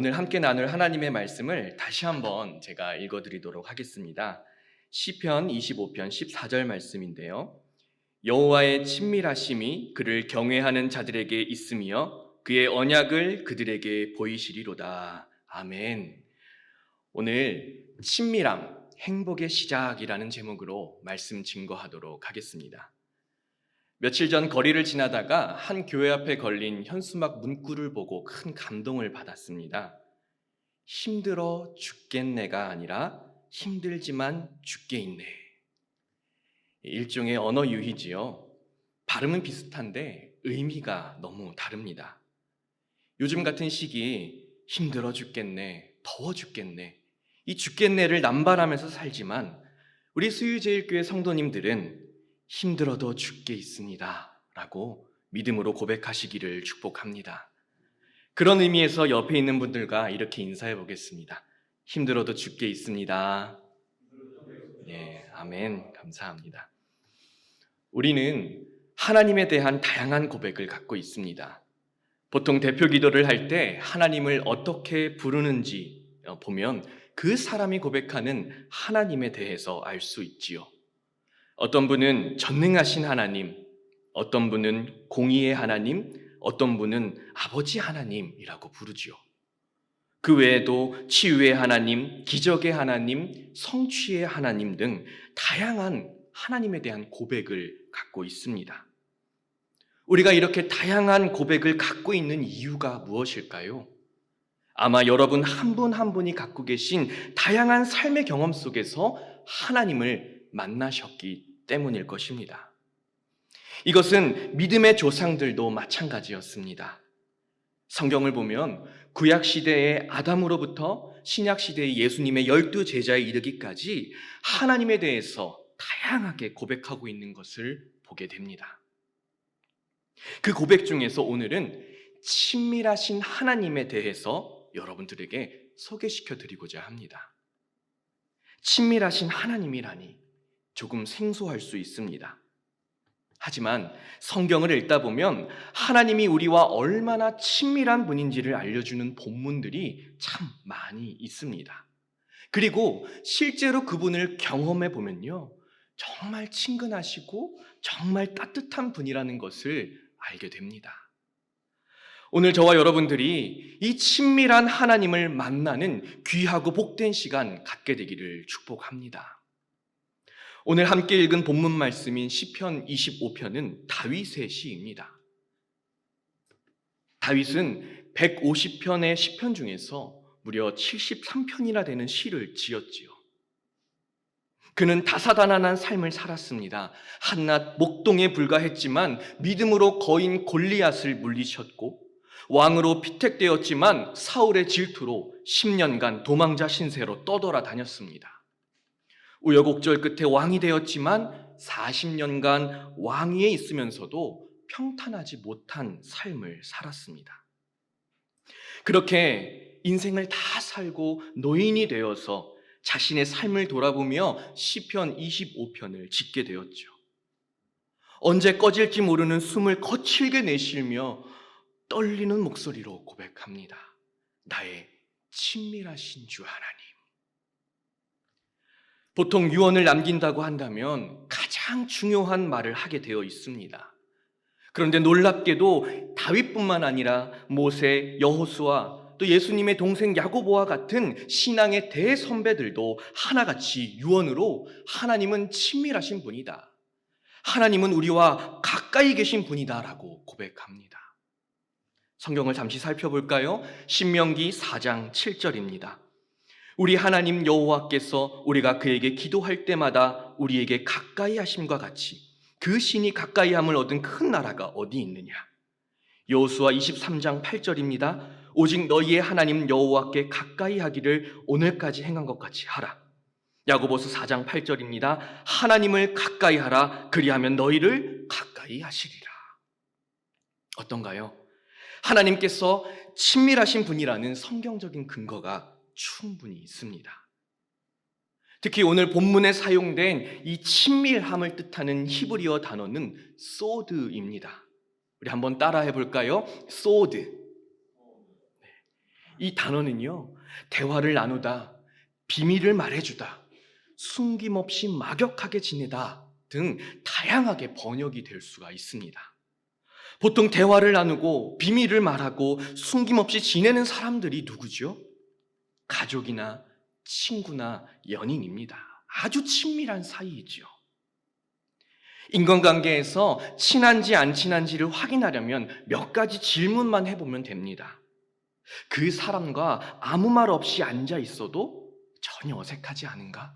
오늘 함께 나눌 하나님의 말씀을 다시 한번 제가 읽어드리도록 하겠습니다. 시편 25편 14절 말씀인데요. 여호와의 친밀하심이 그를 경외하는 자들에게 있으며 그의 언약을 그들에게 보이시리로다. 아멘. 오늘 친밀함, 행복의 시작이라는 제목으로 말씀 증거하도록 하겠습니다. 며칠 전 거리를 지나다가 한 교회 앞에 걸린 현수막 문구를 보고 큰 감동을 받았습니다. 힘들어 죽겠네가 아니라 힘들지만 죽게 있네. 일종의 언어 유희지요. 발음은 비슷한데 의미가 너무 다릅니다. 요즘 같은 시기에 힘들어 죽겠네, 더워 죽겠네, 이 죽겠네를 남발하면서 살지만 우리 수유제일교회 성도님들은 힘들어도 죽게 있습니다 라고 믿음으로 고백하시기를 축복합니다. 그런 의미에서 옆에 있는 분들과 이렇게 인사해 보겠습니다. 힘들어도 죽게 있습니다. 네, 아멘. 감사합니다. 우리는 하나님에 대한 다양한 고백을 갖고 있습니다. 보통 대표 기도를 할 때 하나님을 어떻게 부르는지 보면 그 사람이 고백하는 하나님에 대해서 알 수 있지요. 어떤 분은 전능하신 하나님, 어떤 분은 공의의 하나님, 어떤 분은 아버지 하나님이라고 부르지요. 그 외에도 치유의 하나님, 기적의 하나님, 성취의 하나님 등 다양한 하나님에 대한 고백을 갖고 있습니다. 우리가 이렇게 다양한 고백을 갖고 있는 이유가 무엇일까요? 아마 여러분 한 분 한 분이 갖고 계신 다양한 삶의 경험 속에서 하나님을 만나셨기 때문일 것입니다. 이것은 믿음의 조상들도 마찬가지였습니다. 성경을 보면 구약시대의 아담으로부터 신약시대의 예수님의 12제자에 이르기까지 하나님에 대해서 다양하게 고백하고 있는 것을 보게 됩니다. 그 고백 중에서 오늘은 친밀하신 하나님에 대해서 여러분들에게 소개시켜 드리고자 합니다. 친밀하신 하나님이라니 조금 생소할 수 있습니다. 하지만 성경을 읽다 보면 하나님이 우리와 얼마나 친밀한 분인지를 알려주는 본문들이 참 많이 있습니다. 그리고 실제로 그분을 경험해 보면요, 정말 친근하시고 정말 따뜻한 분이라는 것을 알게 됩니다. 오늘 저와 여러분들이 이 친밀한 하나님을 만나는 귀하고 복된 시간 갖게 되기를 축복합니다. 오늘 함께 읽은 본문 말씀인 시편 25편은 다윗의 시입니다. 다윗은 150편의 시편 중에서 무려 73편이나 되는 시를 지었지요. 그는 다사다난한 삶을 살았습니다. 한낱 목동에 불과했지만 믿음으로 거인 골리앗을 물리쳤고, 왕으로 피택되었지만 사울의 질투로 10년간 도망자 신세로 떠돌아 다녔습니다. 우여곡절 끝에 왕이 되었지만 40년간 왕위에 있으면서도 평탄하지 못한 삶을 살았습니다. 그렇게 인생을 다 살고 노인이 되어서 자신의 삶을 돌아보며 시편 25편을 짓게 되었죠. 언제 꺼질지 모르는 숨을 거칠게 내쉬며 떨리는 목소리로 고백합니다. 나의 친밀하신 주 하나님. 보통 유언을 남긴다고 한다면 가장 중요한 말을 하게 되어 있습니다. 그런데 놀랍게도 다윗뿐만 아니라 모세, 여호수아, 또 예수님의 동생 야고보와 같은 신앙의 대선배들도 하나같이 유언으로 하나님은 친밀하신 분이다, 하나님은 우리와 가까이 계신 분이다라고 고백합니다. 성경을 잠시 살펴볼까요? 신명기 4장 7절입니다. 우리 하나님 여호와께서 우리가 그에게 기도할 때마다 우리에게 가까이 하심과 같이 그 신이 가까이 함을 얻은 큰 나라가 어디 있느냐. 여호수아 23장 8절입니다. 오직 너희의 하나님 여호와께 가까이 하기를 오늘까지 행한 것 같이 하라. 야고보서 4장 8절입니다. 하나님을 가까이 하라. 그리하면 너희를 가까이 하시리라. 어떤가요? 하나님께서 친밀하신 분이라는 성경적인 근거가 충분히 있습니다. 특히 오늘 본문에 사용된 이 친밀함을 뜻하는 히브리어 단어는 소드입니다. 우리 한번 따라해 볼까요? 소드. 이 단어는요, 대화를 나누다, 비밀을 말해주다, 숨김없이 막역하게 지내다 등 다양하게 번역이 될 수가 있습니다. 보통 대화를 나누고 비밀을 말하고 숨김없이 지내는 사람들이 누구죠? 가족이나 친구나 연인입니다. 아주 친밀한 사이이죠. 인간관계에서 친한지 안 친한지를 확인하려면 몇 가지 질문만 해보면 됩니다. 그 사람과 아무 말 없이 앉아 있어도 전혀 어색하지 않은가?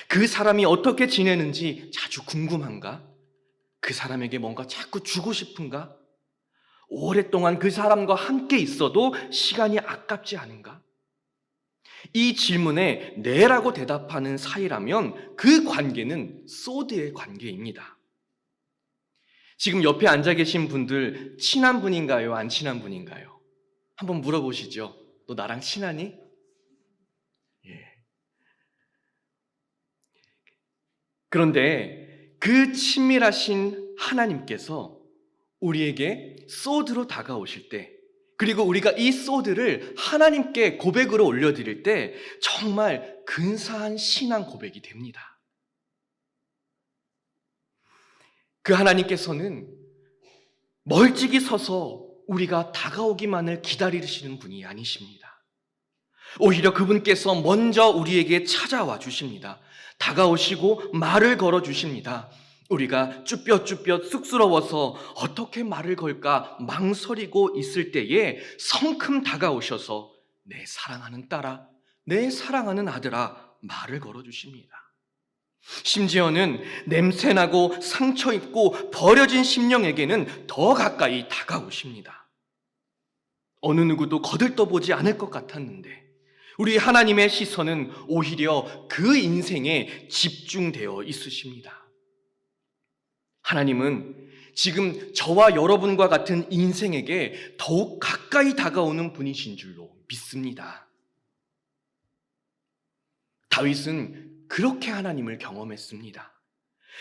그 사람이 어떻게 지내는지 자주 궁금한가? 그 사람에게 뭔가 자꾸 주고 싶은가? 오랫동안 그 사람과 함께 있어도 시간이 아깝지 않은가? 이 질문에 네라고 대답하는 사이라면 그 관계는 소드의 관계입니다. 지금 옆에 앉아 계신 분들 친한 분인가요? 안 친한 분인가요? 한번 물어보시죠. 너 나랑 친하니? 예. 그런데 그 친밀하신 하나님께서 우리에게 소드로 다가오실 때, 그리고 우리가 이 소드를 하나님께 고백으로 올려드릴 때 정말 근사한 신앙 고백이 됩니다. 그 하나님께서는 멀찍이 서서 우리가 다가오기만을 기다리시는 분이 아니십니다. 오히려 그분께서 먼저 우리에게 찾아와 주십니다. 다가오시고 말을 걸어 주십니다. 우리가 쭈뼛쭈뼛 쑥스러워서 어떻게 말을 걸까 망설이고 있을 때에 성큼 다가오셔서 내 사랑하는 딸아, 내 사랑하는 아들아 말을 걸어 주십니다. 심지어는 냄새나고 상처 입고 버려진 심령에게는 더 가까이 다가오십니다. 어느 누구도 거들떠보지 않을 것 같았는데 우리 하나님의 시선은 오히려 그 인생에 집중되어 있으십니다. 하나님은 지금 저와 여러분과 같은 인생에게 더욱 가까이 다가오는 분이신 줄로 믿습니다. 다윗은 그렇게 하나님을 경험했습니다.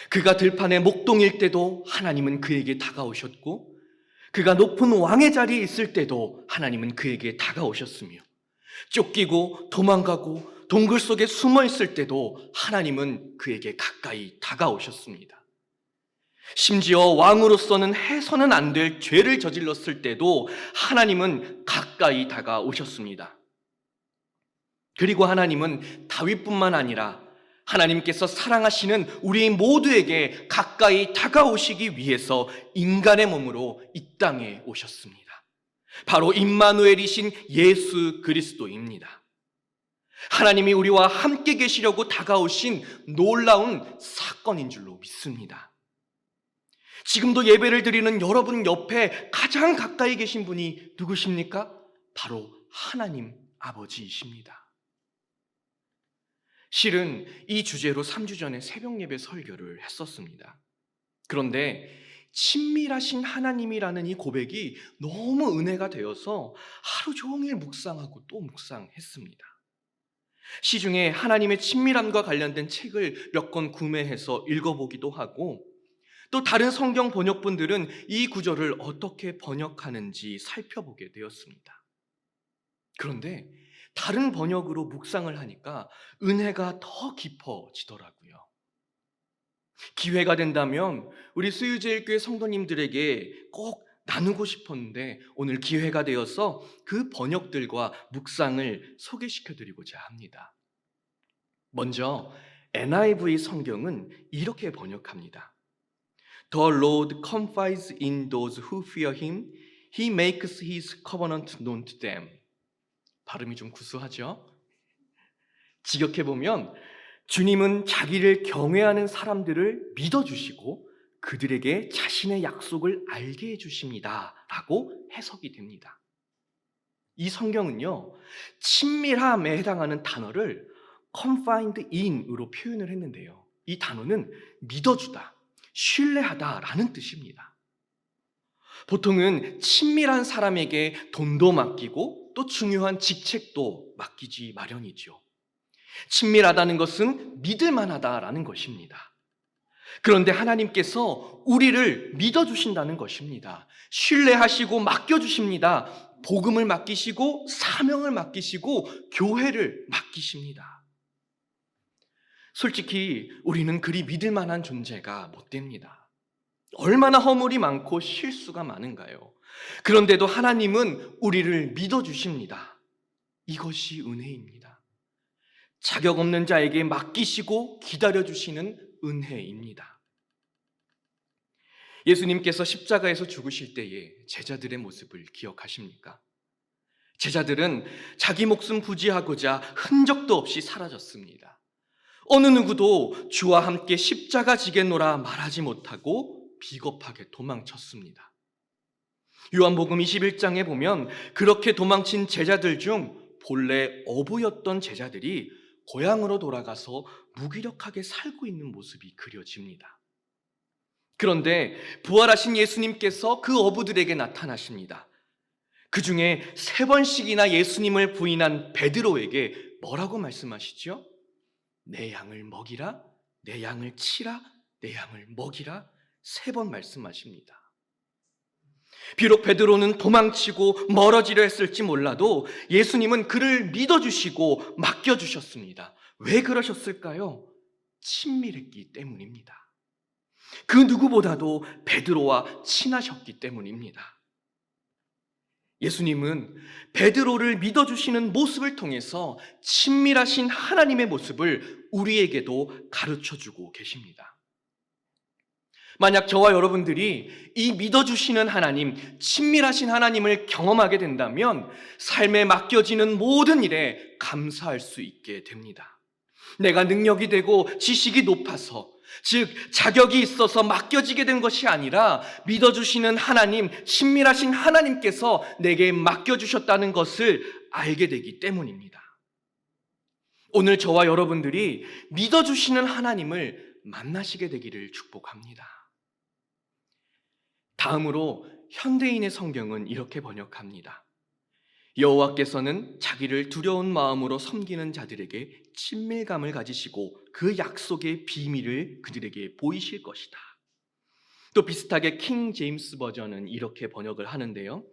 그가 들판에 목동일 때도 하나님은 그에게 다가오셨고, 그가 높은 왕의 자리에 있을 때도 하나님은 그에게 다가오셨으며, 쫓기고 도망가고 동굴 속에 숨어 있을 때도 하나님은 그에게 가까이 다가오셨습니다. 심지어 왕으로서는 해서는 안 될 죄를 저질렀을 때도 하나님은 가까이 다가오셨습니다. 그리고 하나님은 다윗뿐만 아니라 하나님께서 사랑하시는 우리 모두에게 가까이 다가오시기 위해서 인간의 몸으로 이 땅에 오셨습니다. 바로 임마누엘이신 예수 그리스도입니다. 하나님이 우리와 함께 계시려고 다가오신 놀라운 사건인 줄로 믿습니다. 지금도 예배를 드리는 여러분 옆에 가장 가까이 계신 분이 누구십니까? 바로 하나님 아버지이십니다. 실은 이 주제로 3주 전에 새벽 예배 설교를 했었습니다. 그런데 친밀하신 하나님이라는 이 고백이 너무 은혜가 되어서 하루 종일 묵상하고 또 묵상했습니다. 시중에 하나님의 친밀함과 관련된 책을 몇 권 구매해서 읽어보기도 하고, 또 다른 성경 번역본들은 이 구절을 어떻게 번역하는지 살펴보게 되었습니다. 그런데 다른 번역으로 묵상을 하니까 은혜가 더 깊어지더라고요. 기회가 된다면 우리 수유제일교회 성도님들에게 꼭 나누고 싶었는데 오늘 기회가 되어서 그 번역들과 묵상을 소개시켜드리고자 합니다. 먼저 NIV 성경은 이렇게 번역합니다. The Lord confides in those who fear Him. He makes His covenant known to them. 발음이 좀 구수하죠? 직역해보면 주님은 자기를 경외하는 사람들을 믿어주시고 그들에게 자신의 약속을 알게 해주십니다 라고 해석이 됩니다. 이 성경은요, 친밀함에 해당하는 단어를 confide in으로 표현을 했는데요, 이 단어는 믿어주다, 신뢰하다라는 뜻입니다. 보통은 친밀한 사람에게 돈도 맡기고 또 중요한 직책도 맡기지 마련이죠. 친밀하다는 것은 믿을만하다라는 것입니다. 그런데 하나님께서 우리를 믿어주신다는 것입니다. 신뢰하시고 맡겨주십니다. 복음을 맡기시고 사명을 맡기시고 교회를 맡기십니다. 솔직히 우리는 그리 믿을 만한 존재가 못 됩니다. 얼마나 허물이 많고 실수가 많은가요? 그런데도 하나님은 우리를 믿어주십니다. 이것이 은혜입니다. 자격 없는 자에게 맡기시고 기다려주시는 은혜입니다. 예수님께서 십자가에서 죽으실 때의 제자들의 모습을 기억하십니까? 제자들은 자기 목숨 부지하고자 흔적도 없이 사라졌습니다. 어느 누구도 주와 함께 십자가 지겠노라 말하지 못하고 비겁하게 도망쳤습니다. 요한복음 21장에 보면 그렇게 도망친 제자들 중 본래 어부였던 제자들이 고향으로 돌아가서 무기력하게 살고 있는 모습이 그려집니다. 그런데 부활하신 예수님께서 그 어부들에게 나타나십니다. 그 중에 3번씩이나 예수님을 부인한 베드로에게 뭐라고 말씀하시죠? 내 양을 먹이라, 내 양을 치라, 내 양을 먹이라 3번 말씀하십니다. 비록 베드로는 도망치고 멀어지려 했을지 몰라도 예수님은 그를 믿어주시고 맡겨주셨습니다. 왜 그러셨을까요? 친밀했기 때문입니다. 그 누구보다도 베드로와 친하셨기 때문입니다. 예수님은 베드로를 믿어주시는 모습을 통해서 친밀하신 하나님의 모습을 우리에게도 가르쳐주고 계십니다. 만약 저와 여러분들이 이 믿어주시는 하나님, 친밀하신 하나님을 경험하게 된다면 삶에 맡겨지는 모든 일에 감사할 수 있게 됩니다. 내가 능력이 되고 지식이 높아서, 즉 자격이 있어서 맡겨지게 된 것이 아니라 믿어주시는 하나님, 친밀하신 하나님께서 내게 맡겨주셨다는 것을 알게 되기 때문입니다. 오늘 저와 여러분들이 믿어주시는 하나님을 만나시게 되기를 축복합니다. 다음으로 현대인의 성경은 이렇게 번역합니다. 여호와께서는 자기를 두려운 마음으로 섬기는 자들에게 친밀감을 가지시고 그 약속의 비밀을 그들에게 보이실 것이다. 또 비슷하게 킹 제임스 버전은 이렇게 번역을 하는데요.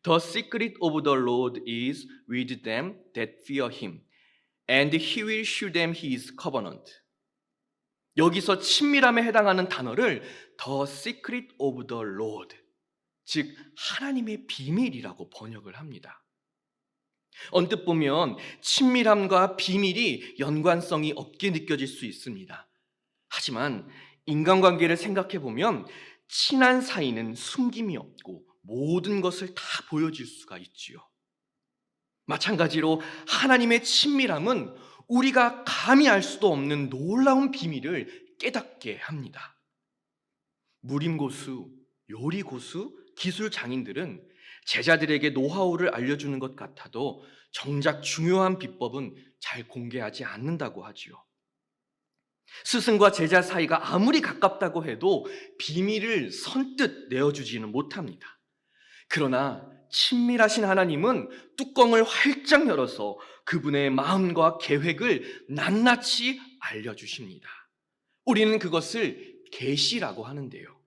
The secret of the Lord is with them that fear him, and he will shew them his covenant. 여기서 친밀함에 해당하는 단어를 The secret of the Lord, 즉 하나님의 비밀이라고 번역을 합니다. 언뜻 보면 친밀함과 비밀이 연관성이 없게 느껴질 수 있습니다. 하지만 인간관계를 생각해 보면 친한 사이는 숨김이 없고 모든 것을 다 보여줄 수가 있지요. 마찬가지로 하나님의 친밀함은 우리가 감히 알 수도 없는 놀라운 비밀을 깨닫게 합니다. 무림고수, 요리고수, 기술 장인들은 제자들에게 노하우를 알려주는 것 같아도 정작 중요한 비법은 잘 공개하지 않는다고 하지요. 스승과 제자 사이가 아무리 가깝다고 해도 비밀을 선뜻 내어주지는 못합니다. 그러나 친밀하신 하나님은 뚜껑을 활짝 열어서 그분의 마음과 계획을 낱낱이 알려주십니다. 우리는 그것을 계시라고 하는데요.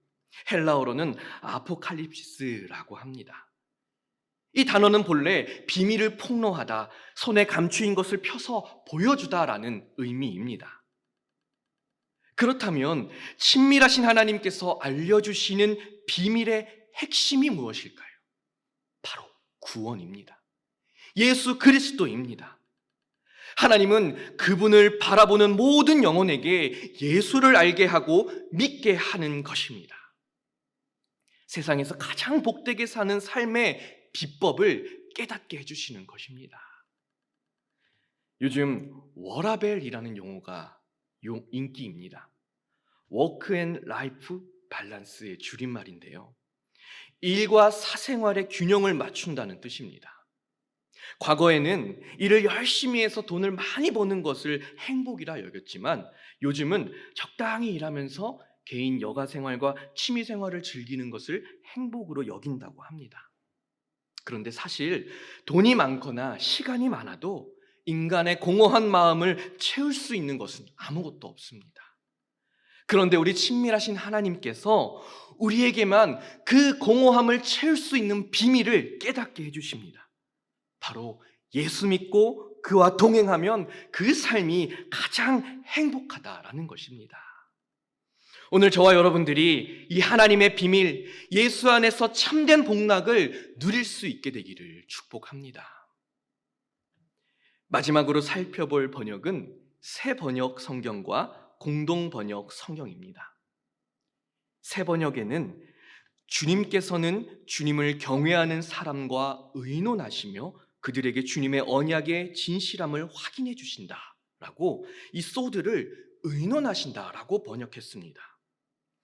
헬라어로는 아포칼립시스라고 합니다. 이 단어는 본래 비밀을 폭로하다, 손에 감추인 것을 펴서 보여주다라는 의미입니다. 그렇다면 친밀하신 하나님께서 알려주시는 비밀의 핵심이 무엇일까요? 바로 구원입니다. 예수 그리스도입니다. 하나님은 그분을 바라보는 모든 영혼에게 예수를 알게 하고 믿게 하는 것입니다. 세상에서 가장 복되게 사는 삶의 비법을 깨닫게 해주시는 것입니다. 요즘 워라벨이라는 용어가 인기입니다. 워크 앤 라이프 밸런스의 줄임말인데요. 일과 사생활의 균형을 맞춘다는 뜻입니다. 과거에는 일을 열심히 해서 돈을 많이 버는 것을 행복이라 여겼지만 요즘은 적당히 일하면서 개인 여가 생활과 취미 생활을 즐기는 것을 행복으로 여긴다고 합니다. 그런데 사실 돈이 많거나 시간이 많아도 인간의 공허한 마음을 채울 수 있는 것은 아무것도 없습니다. 그런데 우리 친밀하신 하나님께서 우리에게만 그 공허함을 채울 수 있는 비밀을 깨닫게 해주십니다. 바로 예수 믿고 그와 동행하면 그 삶이 가장 행복하다라는 것입니다. 오늘 저와 여러분들이 이 하나님의 비밀, 예수 안에서 참된 복락을 누릴 수 있게 되기를 축복합니다. 마지막으로 살펴볼 번역은 새 번역 성경과 공동 번역 성경입니다. 새 번역에는 주님께서는 주님을 경외하는 사람과 의논하시며 그들에게 주님의 언약의 진실함을 확인해 주신다라고 이 소드를 의논하신다라고 번역했습니다.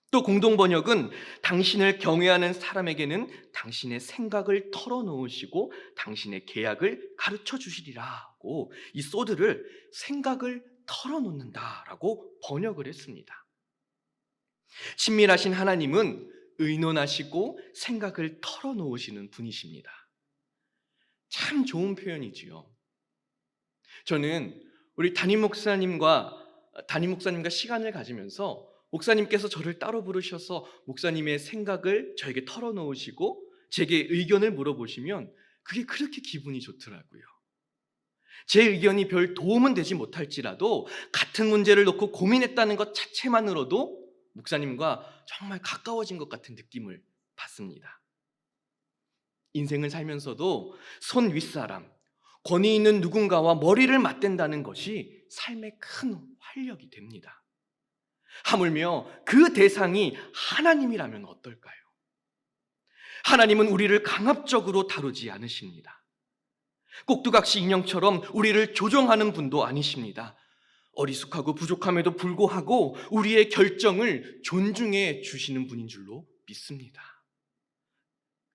또 공동 번역은 당신을 경외하는 사람에게는 당신의 생각을 털어놓으시고 당신의 계약을 가르쳐 주시리라고 이 소드를 생각을 털어놓는다라고 번역을 했습니다. 친밀하신 하나님은 의논하시고 생각을 털어놓으시는 분이십니다. 참 좋은 표현이지요. 저는 우리 담임 목사님과 시간을 가지면서 목사님께서 저를 따로 부르셔서 목사님의 생각을 저에게 털어놓으시고 제게 의견을 물어보시면 그게 그렇게 기분이 좋더라고요. 제 의견이 별 도움은 되지 못할지라도 같은 문제를 놓고 고민했다는 것 자체만으로도 목사님과 정말 가까워진 것 같은 느낌을 받습니다. 인생을 살면서도 손 윗사람, 권위 있는 누군가와 머리를 맞댄다는 것이 삶의 큰 활력이 됩니다. 하물며 그 대상이 하나님이라면 어떨까요? 하나님은 우리를 강압적으로 다루지 않으십니다. 꼭두각시 인형처럼 우리를 조종하는 분도 아니십니다. 어리숙하고 부족함에도 불구하고 우리의 결정을 존중해 주시는 분인 줄로 믿습니다.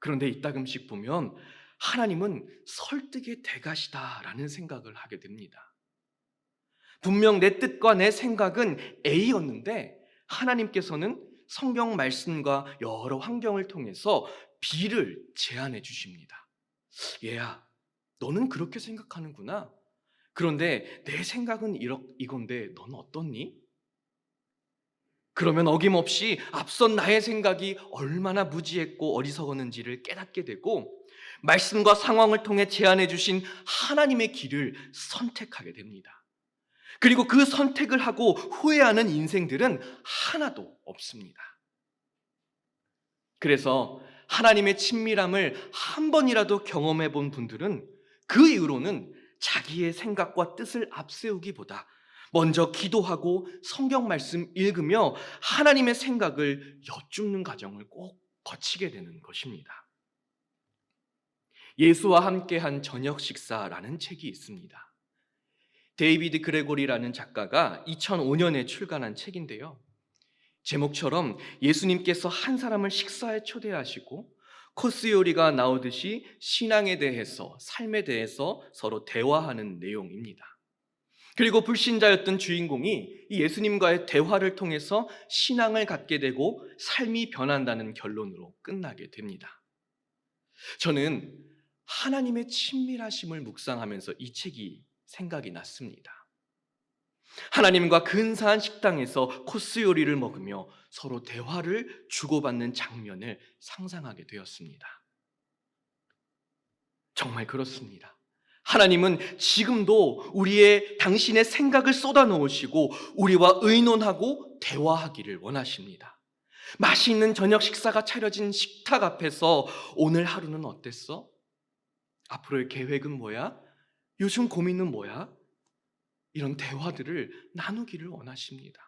그런데 이따금씩 보면 하나님은 설득의 대가시다라는 생각을 하게 됩니다. 분명 내 뜻과 내 생각은 A였는데 하나님께서는 성경 말씀과 여러 환경을 통해서 B를 제안해 주십니다. 얘야, 너는 그렇게 생각하는구나. 그런데 내 생각은 이건데 넌 어떻니? 그러면 어김없이 앞선 나의 생각이 얼마나 무지했고 어리석었는지를 깨닫게 되고 말씀과 상황을 통해 제안해 주신 하나님의 길을 선택하게 됩니다. 그리고 그 선택을 하고 후회하는 인생들은 하나도 없습니다. 그래서 하나님의 친밀함을 한 번이라도 경험해 본 분들은 그 이후로는 자기의 생각과 뜻을 앞세우기보다 먼저 기도하고 성경 말씀 읽으며 하나님의 생각을 여쭙는 과정을 꼭 거치게 되는 것입니다. 예수와 함께한 저녁 식사라는 책이 있습니다. 데이비드 그레고리라는 작가가 2005년에 출간한 책인데요. 제목처럼 예수님께서 한 사람을 식사에 초대하시고 코스 요리가 나오듯이 신앙에 대해서, 삶에 대해서 서로 대화하는 내용입니다. 그리고 불신자였던 주인공이 이 예수님과의 대화를 통해서 신앙을 갖게 되고 삶이 변한다는 결론으로 끝나게 됩니다. 저는 하나님의 친밀하심을 묵상하면서 이 책이 생각이 났습니다. 하나님과 근사한 식당에서 코스 요리를 먹으며 서로 대화를 주고받는 장면을 상상하게 되었습니다. 정말 그렇습니다. 하나님은 지금도 당신의 생각을 쏟아놓으시고 우리와 의논하고 대화하기를 원하십니다. 맛있는 저녁 식사가 차려진 식탁 앞에서 오늘 하루는 어땠어? 앞으로의 계획은 뭐야? 요즘 고민은 뭐야? 이런 대화들을 나누기를 원하십니다.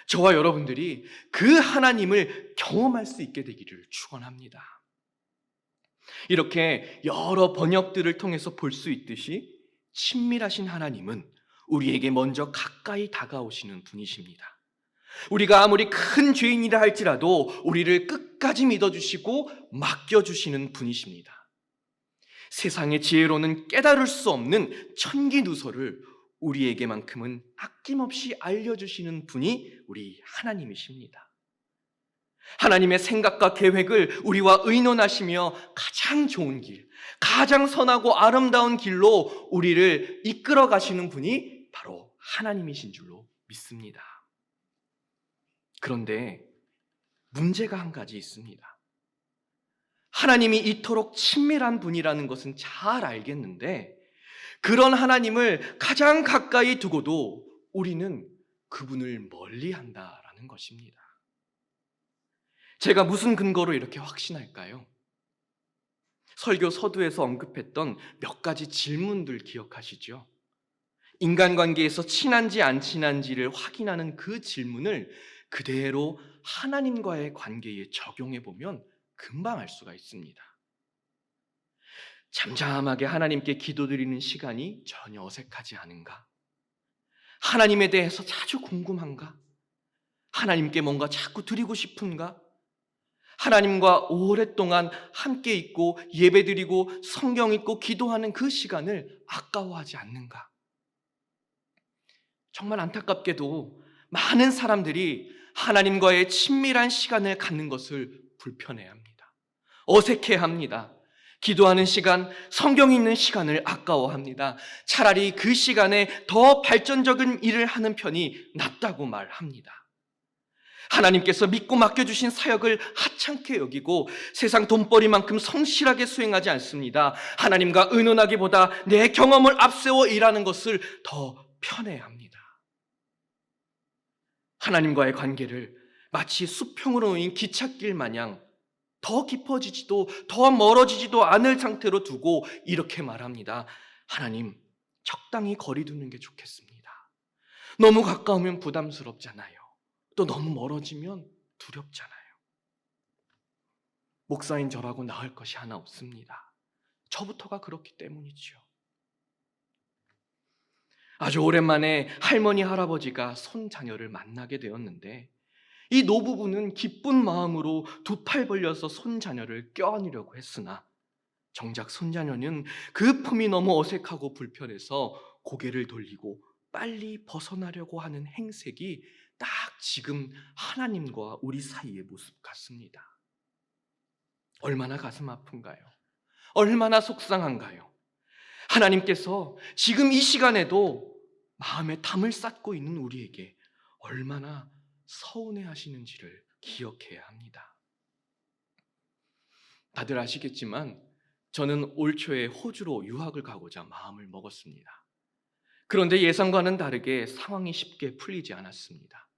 저와 여러분들이 그 하나님을 경험할 수 있게 되기를 축원합니다. 이렇게 여러 번역들을 통해서 볼 수 있듯이 친밀하신 하나님은 우리에게 먼저 가까이 다가오시는 분이십니다. 우리가 아무리 큰 죄인이라 할지라도 우리를 끝까지 믿어주시고 맡겨주시는 분이십니다. 세상의 지혜로는 깨달을 수 없는 천기누설을 우리에게만큼은 아낌없이 알려주시는 분이 우리 하나님이십니다. 하나님의 생각과 계획을 우리와 의논하시며 가장 좋은 길, 가장 선하고 아름다운 길로 우리를 이끌어 가시는 분이 바로 하나님이신 줄로 믿습니다. 그런데 문제가 한 가지 있습니다. 하나님이 이토록 친밀한 분이라는 것은 잘 알겠는데 그런 하나님을 가장 가까이 두고도 우리는 그분을 멀리한다라는 것입니다. 제가 무슨 근거로 이렇게 확신할까요? 설교 서두에서 언급했던 몇 가지 질문들 기억하시죠? 인간관계에서 친한지 안 친한지를 확인하는 그 질문을 그대로 하나님과의 관계에 적용해 보면 금방 알 수가 있습니다. 잠잠하게 하나님께 기도드리는 시간이 전혀 어색하지 않은가? 하나님에 대해서 자주 궁금한가? 하나님께 뭔가 자꾸 드리고 싶은가? 하나님과 오랫동안 함께 있고 예배드리고 성경 읽고 기도하는 그 시간을 아까워하지 않는가? 정말 안타깝게도 많은 사람들이 하나님과의 친밀한 시간을 갖는 것을 불편해합니다. 어색해합니다. 기도하는 시간, 성경 읽는 시간을 아까워합니다. 차라리 그 시간에 더 발전적인 일을 하는 편이 낫다고 말합니다. 하나님께서 믿고 맡겨주신 사역을 하찮게 여기고 세상 돈벌이만큼 성실하게 수행하지 않습니다. 하나님과 의논하기보다 내 경험을 앞세워 일하는 것을 더 편해합니다. 하나님과의 관계를 마치 수평으로 놓인 기찻길 마냥 더 깊어지지도 더 멀어지지도 않을 상태로 두고 이렇게 말합니다. 하나님, 적당히 거리 두는 게 좋겠습니다. 너무 가까우면 부담스럽잖아요. 또 너무 멀어지면 두렵잖아요. 목사인 저라고 나을 것이 하나 없습니다. 저부터가 그렇기 때문이죠. 아주 오랜만에 할머니, 할아버지가 손자녀를 만나게 되었는데 이 노부부는 기쁜 마음으로 두 팔 벌려서 손자녀를 껴안으려고 했으나 정작 손자녀는 그 품이 너무 어색하고 불편해서 고개를 돌리고 빨리 벗어나려고 하는 행색이 딱 지금 하나님과 우리 사이의 모습 같습니다. 얼마나 가슴 아픈가요? 얼마나 속상한가요? 하나님께서 지금 이 시간에도 마음에 담을 쌓고 있는 우리에게 얼마나 서운해 하시는지를 기억해야 합니다. 다들 아시겠지만 저는 올 초에 호주로 유학을 가고자 마음을 먹었습니다. 그런데 예상과는 다르게 상황이 쉽게 풀리지 않았습니다.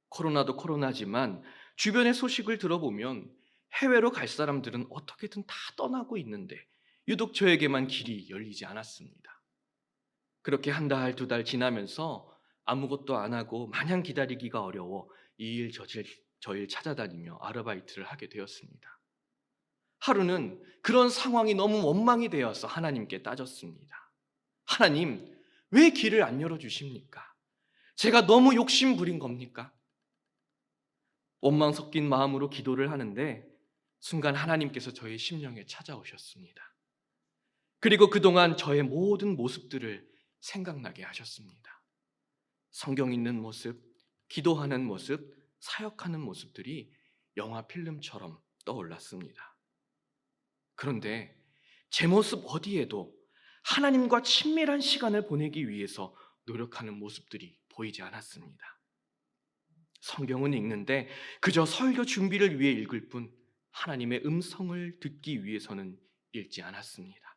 코로나도 코로나지만 주변의 소식을 들어보면 해외로 갈 사람들은 어떻게든 다 떠나고 있는데 유독 저에게만 길이 열리지 않았습니다. 그렇게 한 달, 두 달 지나면서 아무것도 안 하고 마냥 기다리기가 어려워 이 일 저 일 찾아다니며 아르바이트를 하게 되었습니다. 하루는 그런 상황이 너무 원망이 되어서 하나님께 따졌습니다. 하나님, 왜 길을 안 열어주십니까? 제가 너무 욕심 부린 겁니까? 원망 섞인 마음으로 기도를 하는데 순간 하나님께서 저의 심령에 찾아오셨습니다. 그리고 그동안 저의 모든 모습들을 생각나게 하셨습니다. 성경 읽는 모습, 기도하는 모습, 사역하는 모습들이 영화 필름처럼 떠올랐습니다. 그런데 제 모습 어디에도 하나님과 친밀한 시간을 보내기 위해서 노력하는 모습들이 보이지 않았습니다. 성경은 읽는데 그저 설교 준비를 위해 읽을 뿐 하나님의 음성을 듣기 위해서는 읽지 않았습니다.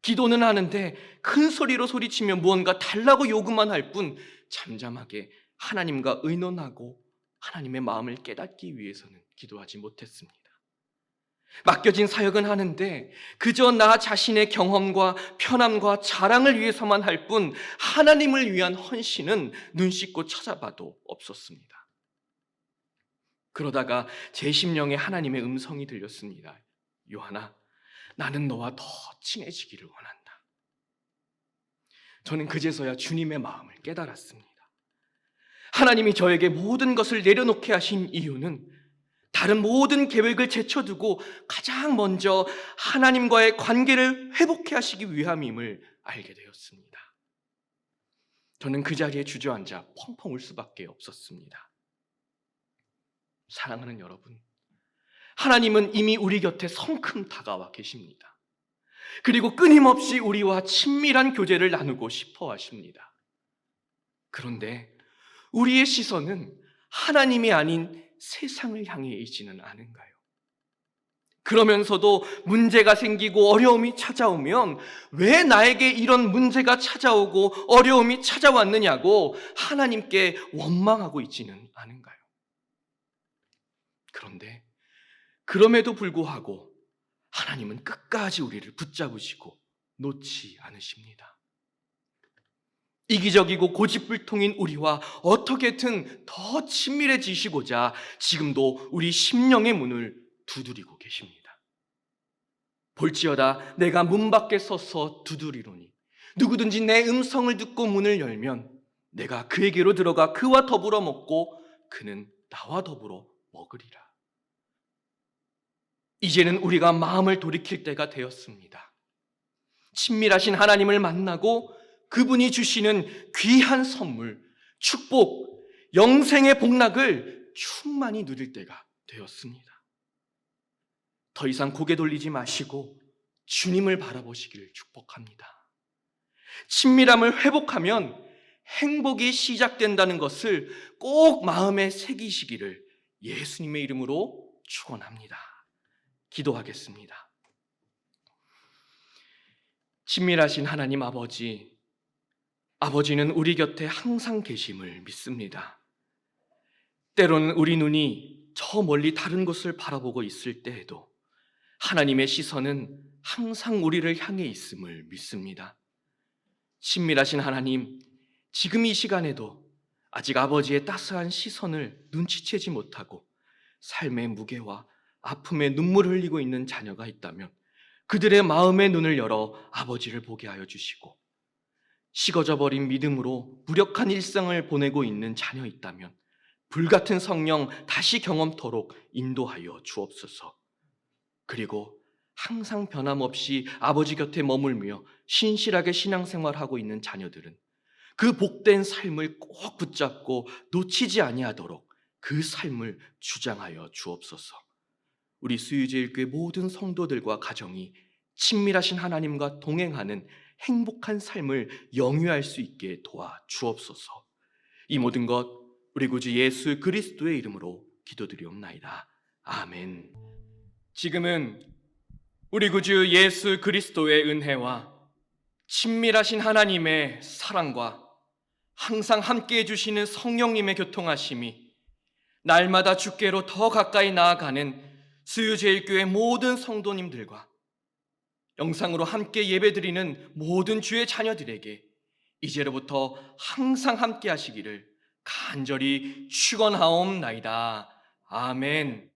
기도는 하는데 큰 소리로 소리치며 무언가 달라고 요구만 할 뿐 잠잠하게 하나님과 의논하고 하나님의 마음을 깨닫기 위해서는 기도하지 못했습니다. 맡겨진 사역은 하는데 그저 나 자신의 경험과 편함과 자랑을 위해서만 할 뿐 하나님을 위한 헌신은 눈 씻고 찾아봐도 없었습니다. 그러다가 제 심령에 하나님의 음성이 들렸습니다. 요한아, 나는 너와 더 친해지기를 원한다. 저는 그제서야 주님의 마음을 깨달았습니다. 하나님이 저에게 모든 것을 내려놓게 하신 이유는 다른 모든 계획을 제쳐두고 가장 먼저 하나님과의 관계를 회복해 하시기 위함임을 알게 되었습니다. 저는 그 자리에 주저앉아 펑펑 울 수밖에 없었습니다. 사랑하는 여러분, 하나님은 이미 우리 곁에 성큼 다가와 계십니다. 그리고 끊임없이 우리와 친밀한 교제를 나누고 싶어 하십니다. 그런데 우리의 시선은 하나님이 아닌 세상을 향해 있지는 않은가요? 그러면서도 문제가 생기고 어려움이 찾아오면 왜 나에게 이런 문제가 찾아오고 어려움이 찾아왔느냐고 하나님께 원망하고 있지는 않은가요? 그런데 그럼에도 불구하고 하나님은 끝까지 우리를 붙잡으시고 놓지 않으십니다. 이기적이고 고집불통인 우리와 어떻게든 더 친밀해지시고자 지금도 우리 심령의 문을 두드리고 계십니다. 볼지어다 내가 문 밖에 서서 두드리노니 누구든지 내 음성을 듣고 문을 열면 내가 그에게로 들어가 그와 더불어 먹고 그는 나와 더불어 먹으리라. 이제는 우리가 마음을 돌이킬 때가 되었습니다. 친밀하신 하나님을 만나고 그분이 주시는 귀한 선물, 축복, 영생의 복락을 충만히 누릴 때가 되었습니다. 더 이상 고개 돌리지 마시고 주님을 바라보시기를 축복합니다. 친밀함을 회복하면 행복이 시작된다는 것을 꼭 마음에 새기시기를 예수님의 이름으로 축원합니다. 기도하겠습니다. 친밀하신 하나님 아버지는 우리 곁에 항상 계심을 믿습니다. 때로는 우리 눈이 저 멀리 다른 곳을 바라보고 있을 때에도 하나님의 시선은 항상 우리를 향해 있음을 믿습니다. 친밀하신 하나님, 지금 이 시간에도 아직 아버지의 따스한 시선을 눈치채지 못하고 삶의 무게와 아픔에 눈물을 흘리고 있는 자녀가 있다면 그들의 마음의 눈을 열어 아버지를 보게 하여 주시고, 식어져 버린 믿음으로 무력한 일상을 보내고 있는 자녀 있다면 불같은 성령 다시 경험토록 인도하여 주옵소서. 그리고 항상 변함없이 아버지 곁에 머물며 신실하게 신앙생활하고 있는 자녀들은 그 복된 삶을 꼭 붙잡고 놓치지 아니하도록 그 삶을 주장하여 주옵소서. 우리 수유제일교회 모든 성도들과 가정이 친밀하신 하나님과 동행하는 행복한 삶을 영위할 수 있게 도와 주옵소서. 이 모든 것 우리 구주 예수 그리스도의 이름으로 기도드리옵나이다. 아멘. 지금은 우리 구주 예수 그리스도의 은혜와 친밀하신 하나님의 사랑과 항상 함께해 주시는 성령님의 교통하심이 날마다 주께로 더 가까이 나아가는 수유제일교회 모든 성도님들과 영상으로 함께 예배드리는 모든 주의 자녀들에게 이제로부터 항상 함께 하시기를 간절히 축원하옵나이다. 아멘.